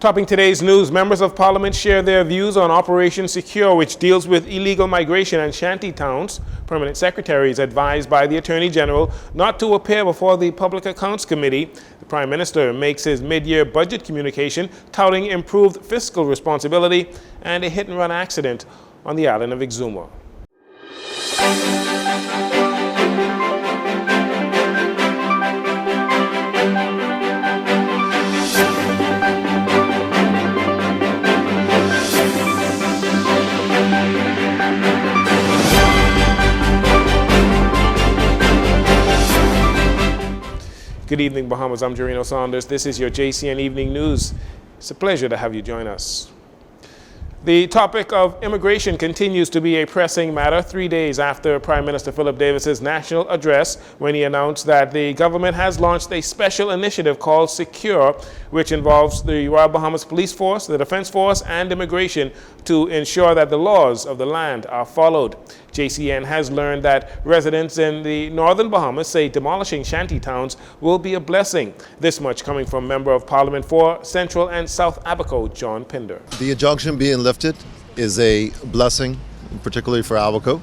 Topping today's news, members of parliament share their views on Operation Secure, which deals with illegal migration and shanty towns. Permanent Secretary is advised by the Attorney General not to appear before the Public Accounts Committee. The Prime Minister makes his mid-year budget communication touting improved fiscal responsibility and a hit-and-run accident on the island of Exuma. Good evening, Bahamas. I'm Jarino Saunders. This is your JCN Evening News. It's a pleasure to have you join us. The topic of immigration continues to be a pressing matter 3 days after Prime Minister Philip Davis's national address, when he announced that the government has launched a special initiative called Secure, which involves the Royal Bahamas Police Force, the Defense Force, and immigration to ensure that the laws of the land are followed. JCN has learned that residents in the northern Bahamas say demolishing shanty towns will be a blessing. This much coming from Member of Parliament for Central and South Abaco, John Pinder. The injunction being lifted is a blessing, particularly for Abaco.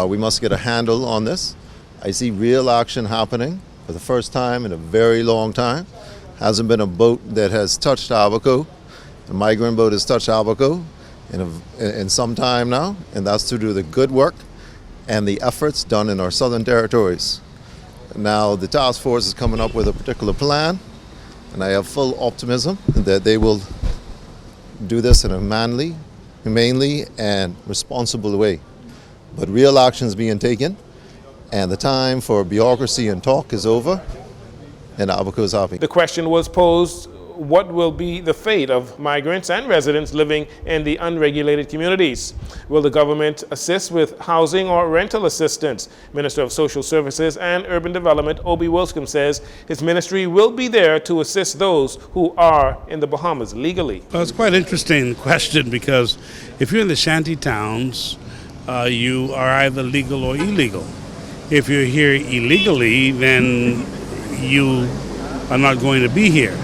We must get a handle on this. I see real action happening for the first time in a very long time. Hasn't been a boat that has touched Abaco. A migrant boat has touched Abaco in some time now, and that's due to the good work and the efforts done in our southern territories. Now the task force is coming up with a particular plan, and I have full optimism that they will do this in a manly, humanely, and responsible way. But real action is being taken, and the time for bureaucracy and talk is over, and Abaco is happy. The question was posed, what will be the fate of migrants and residents living in the unregulated communities? Will the government assist with housing or rental assistance? Minister of Social Services and Urban Development, Obi Wilscombe, says his ministry will be there to assist those who are in the Bahamas legally. Well, it's quite an interesting question, because if you're in the shanty towns, you are either legal or illegal. If you're here illegally, then you are not going to be here.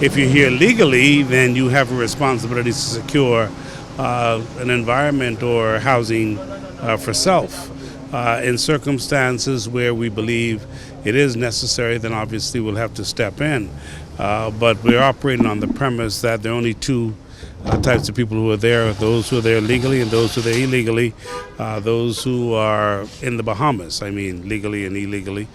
If you're here legally, then you have a responsibility to secure an environment or housing for self. In circumstances where we believe it is necessary, then obviously we'll have to step in. But we're operating on the premise that there are only two types of people who are there: those who are there legally and those who are there illegally. Those who are in the Bahamas, I mean legally and illegally.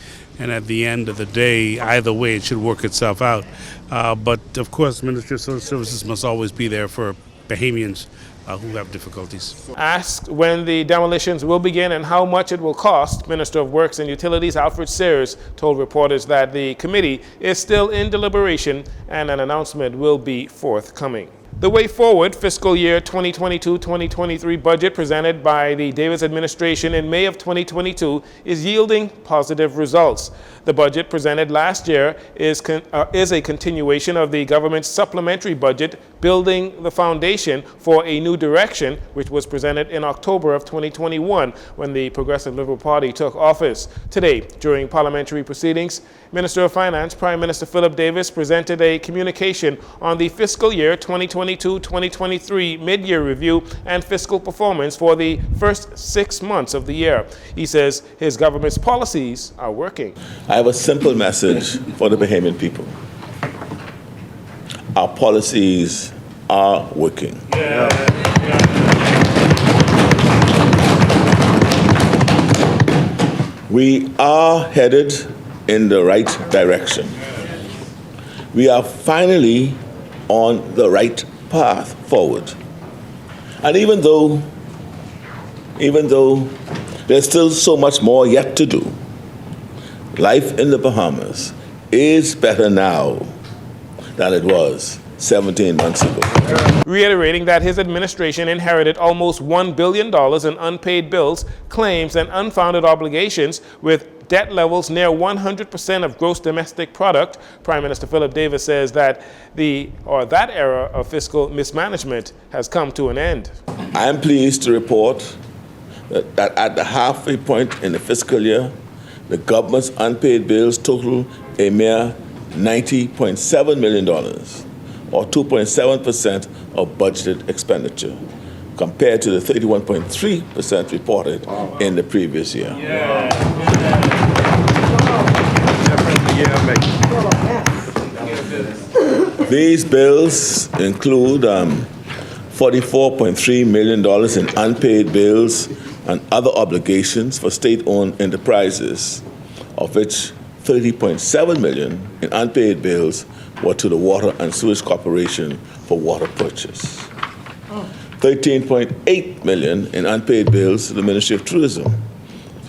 And at the end of the day, either way, it should work itself out. But of course, Ministry of Social Services must always be there for Bahamians who have difficulties. Asked when the demolitions will begin and how much it will cost, Minister of Works and Utilities Alfred Sears told reporters that the committee is still in deliberation and an announcement will be forthcoming. The way forward, fiscal year 2022-2023 budget presented by the Davis administration in May of 2022 is yielding positive results. The budget presented last year is a continuation of the government's supplementary budget, building the foundation for a new direction, which was presented in October of 2021 when the Progressive Liberal Party took office. Today, during parliamentary proceedings, Minister of Finance, Prime Minister Philip Davis, presented a communication on the fiscal year 2022-2023 mid-year review and fiscal performance for the first 6 months of the year. He says his government's policies are working. I have a simple message for the Bahamian people. Our policies are working. We are headed in the right direction. We are finally on the right path forward. And even though there's still so much more yet to do, life in the Bahamas is better now than it was 17 months ago. Reiterating that his administration inherited almost $1 billion in unpaid bills, claims, and unfounded obligations, with debt levels near 100% of gross domestic product, Prime Minister Philip Davis says that that era of fiscal mismanagement has come to an end. I am pleased to report that at the halfway point in the fiscal year, the government's unpaid bills total a mere $90.7 million, or 2.7% of budgeted expenditure, compared to the 31.3% reported in the previous year. These bills include $44.3 million in unpaid bills and other obligations for state-owned enterprises, of which $30.7 million in unpaid bills were to the Water and Sewage Corporation for water purchase. $13.8 million in unpaid bills to the Ministry of Tourism,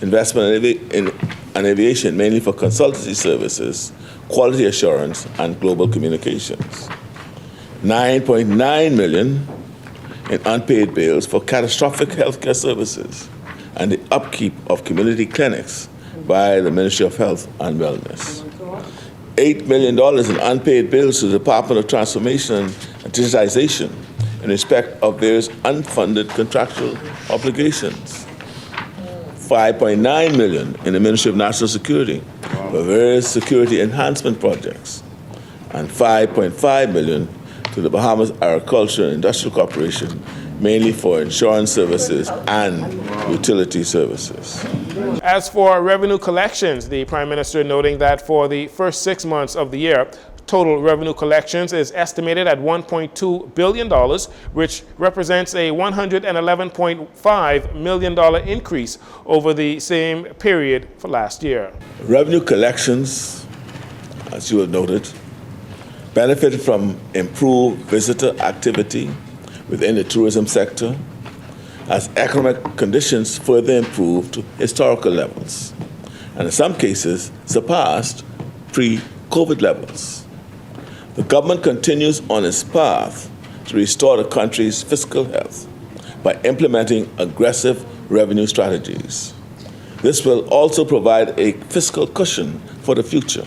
Investment and Aviation, mainly for consultancy services, quality assurance, and global communications. $9.9 million in unpaid bills for catastrophic healthcare services and the upkeep of community clinics by the Ministry of Health and Wellness. $8 million in unpaid bills to the Department of Transformation and Digitization in respect of various unfunded contractual obligations. $5.9 million in the Ministry of National Security for various security enhancement projects, and $5.5 million to the Bahamas Agricultural and Industrial Corporation, mainly for insurance services and utility services. As for revenue collections, the Prime Minister noting that for the first 6 months of the year, total revenue collections is estimated at $1.2 billion, which represents a $111.5 million increase over the same period for last year. Revenue collections, as you have noted, benefited from improved visitor activity within the tourism sector as economic conditions further improved to historical levels and in some cases surpassed pre-COVID levels. The government continues on its path to restore the country's fiscal health by implementing aggressive revenue strategies. This will also provide a fiscal cushion for the future,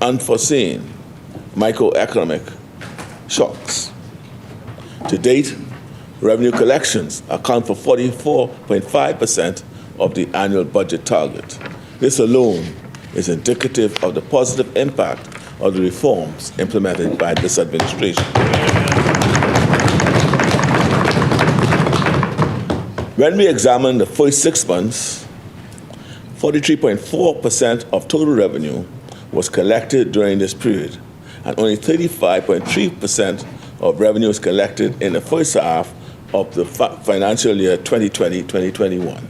unforeseen microeconomic shocks. To date, revenue collections account for 44.5% of the annual budget target. This alone is indicative of the positive impact of the reforms implemented by this administration. When we examine the first 6 months, 43.4% of total revenue was collected during this period, and only 35.3% of revenue was collected in the first half of the financial year 2020-2021.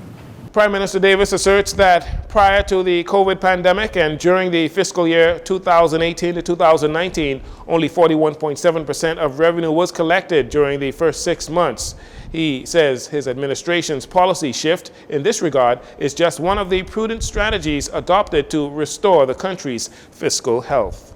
Prime Minister Davis asserts that prior to the COVID pandemic and during the fiscal year 2018 to 2019, only 41.7% of revenue was collected during the first 6 months. He says his administration's policy shift in this regard is just one of the prudent strategies adopted to restore the country's fiscal health.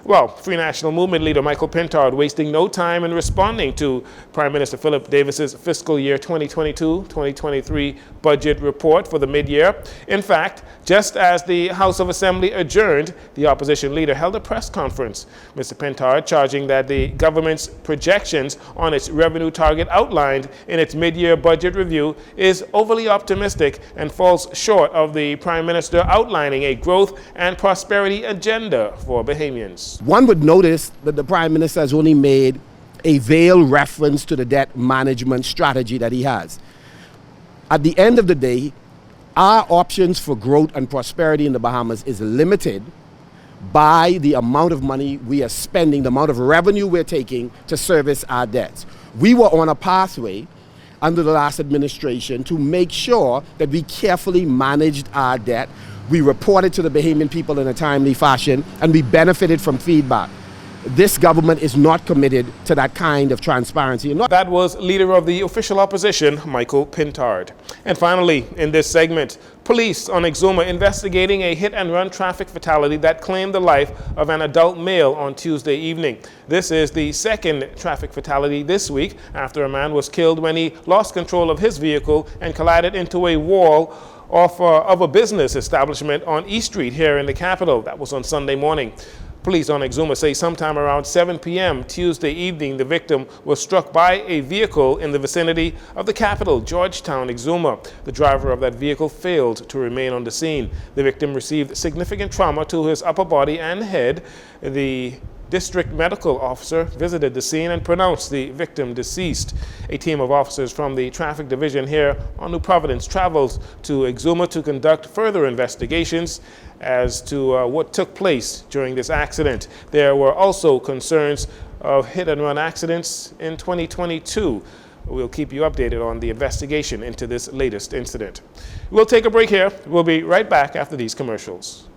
Well, Free National Movement leader Michael Pintard wasting no time in responding to Prime Minister Philip Davis's fiscal year 2022-2023 budget report for the mid-year. In fact, just as the House of Assembly adjourned, the opposition leader held a press conference. Mr. Pintard charging that the government's projections on its revenue target outlined in its mid-year budget review is overly optimistic and falls short of the Prime Minister outlining a growth and prosperity agenda for Bahamians. One would notice that the Prime Minister has only made a veiled reference to the debt management strategy that he has. At the end of the day, our options for growth and prosperity in the Bahamas is limited by the amount of money we are spending, the amount of revenue we're taking to service our debts. We were on a pathway under the last administration to make sure that we carefully managed our debt. We reported to the Bahamian people in a timely fashion, and we benefited from feedback. This government is not committed to that kind of transparency. That was leader of the official opposition, Michael Pintard. And finally, in this segment, police on Exuma investigating a hit-and-run traffic fatality that claimed the life of an adult male on Tuesday evening. This is the second traffic fatality this week after a man was killed when he lost control of his vehicle and collided into a wall of a business establishment on East Street here in the capital. That was on Sunday morning. Police on Exuma say sometime around 7 p.m. Tuesday evening, the victim was struck by a vehicle in the vicinity of the capital, Georgetown, Exuma. The driver of that vehicle failed to remain on the scene. The victim received significant trauma to his upper body and head. The district medical officer visited the scene and pronounced the victim deceased. A team of officers from the traffic division here on New Providence traveled to Exuma to conduct further investigations as to what took place during this accident. There were also concerns of hit-and-run accidents in 2022. We'll keep you updated on the investigation into this latest incident. We'll take a break here. We'll be right back after these commercials.